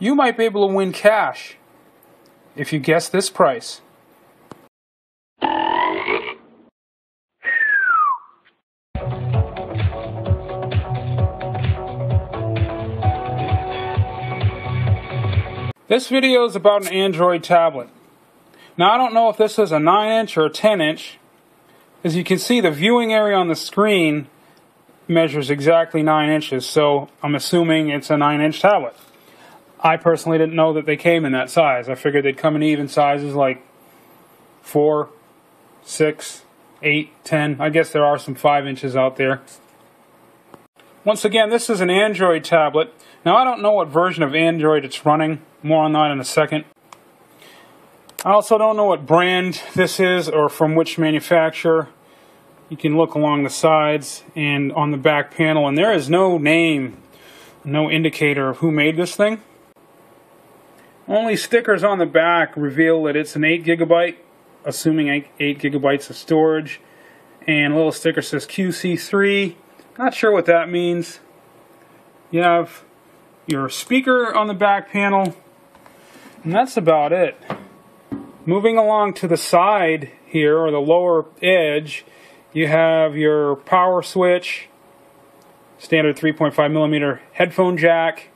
You might be able to win cash if you guess this price. This video is about an Android tablet. Now I don't know if this is a 9-inch or a 10-inch. As you can see, the viewing area on the screen measures exactly 9 inches, so I'm assuming it's a 9-inch tablet. I personally didn't know that they came in that size. I figured they'd come in even sizes like 4, 6, 8, 10. I guess there are some 5 inches out there. Once again, this is an Android tablet. Now I don't know what version of Android it's running. More on that in a second. I also don't know what brand this is or from which manufacturer. You can look along the sides and on the back panel, and there is no name, no indicator of who made this thing. Only stickers on the back reveal that it's an 8 GB, assuming 8 GB of storage, and a little sticker says QC3. Not sure what that means. You have your speaker on the back panel, and that's about it. Moving along to the side here, or the lower edge, you have your power switch, standard 3.5mm headphone jack,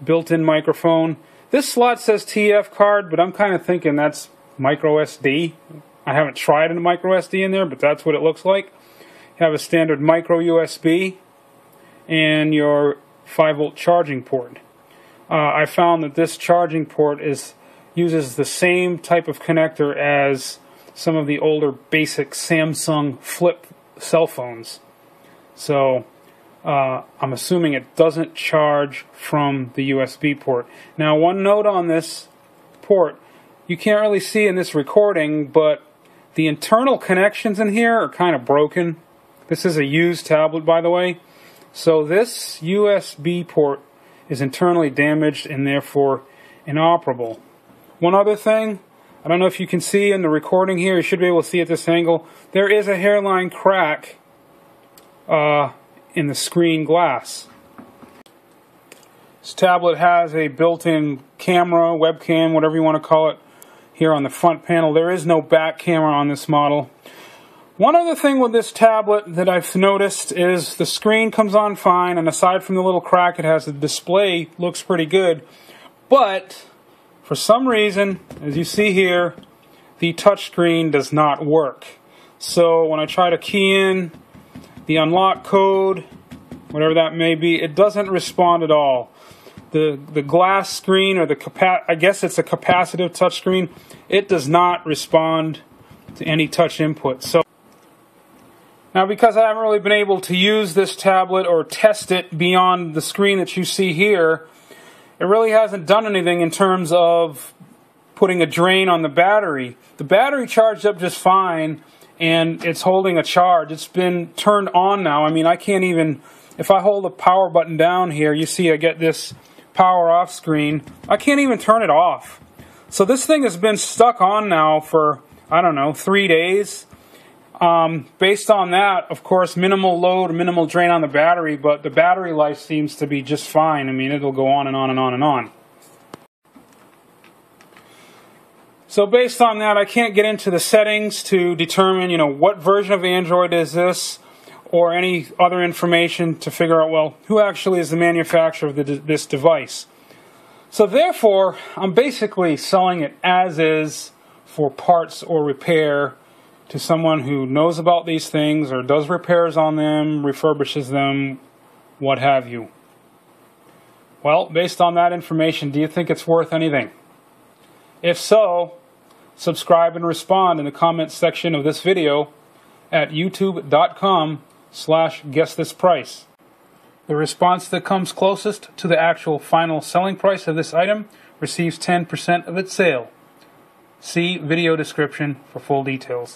built-in microphone. This slot says TF card, but I'm kind of thinking that's micro SD. I haven't tried a micro SD in there, but that's what it looks like. You have a standard micro USB and your 5-volt charging port. I found that this charging port uses the same type of connector as some of the older basic Samsung flip cell phones. So I'm assuming it doesn't charge from the USB port. Now, one note on this port, you can't really see in this recording, but the internal connections in here are kind of broken. This is a used tablet, by the way. So this USB port is internally damaged and therefore inoperable. One other thing, I don't know if you can see in the recording here, you should be able to see at this angle, there is a hairline crack in the screen glass. This tablet has a built-in camera, webcam, whatever you want to call it, here on the front panel. There is no back camera on this model. One other thing with this tablet that I've noticed is the screen comes on fine, and aside from the little crack it has, the display looks pretty good. But for some reason, as you see here, the touchscreen does not work. So when I try to key in the unlock code, whatever that may be, it doesn't respond at all. The glass screen, or I guess it's a capacitive touchscreen, it does not respond to any touch input. So now, because I haven't really been able to use this tablet or test it beyond the screen that you see here, it really hasn't done anything in terms of putting a drain on the battery. The battery charged up just fine, and it's holding a charge. It's been turned on now. I mean, I can't even, if I hold the power button down here, you see I get this power off screen. I can't even turn it off. So this thing has been stuck on now for, I don't know, 3 days. Based on that, of course, minimal load, minimal drain on the battery, but the battery life seems to be just fine. I mean, it'll go on and on and on and on. So based on that, I can't get into the settings to determine, what version of Android is this, or any other information to figure out, well, who actually is the manufacturer of this device. So therefore, I'm basically selling it as is for parts or repair to someone who knows about these things or does repairs on them, refurbishes them, what have you. Well, based on that information, do you think it's worth anything? If so, subscribe and respond in the comments section of this video at youtube.com/guessthisprice. The response that comes closest to the actual final selling price of this item receives 10% of its sale. See video description for full details.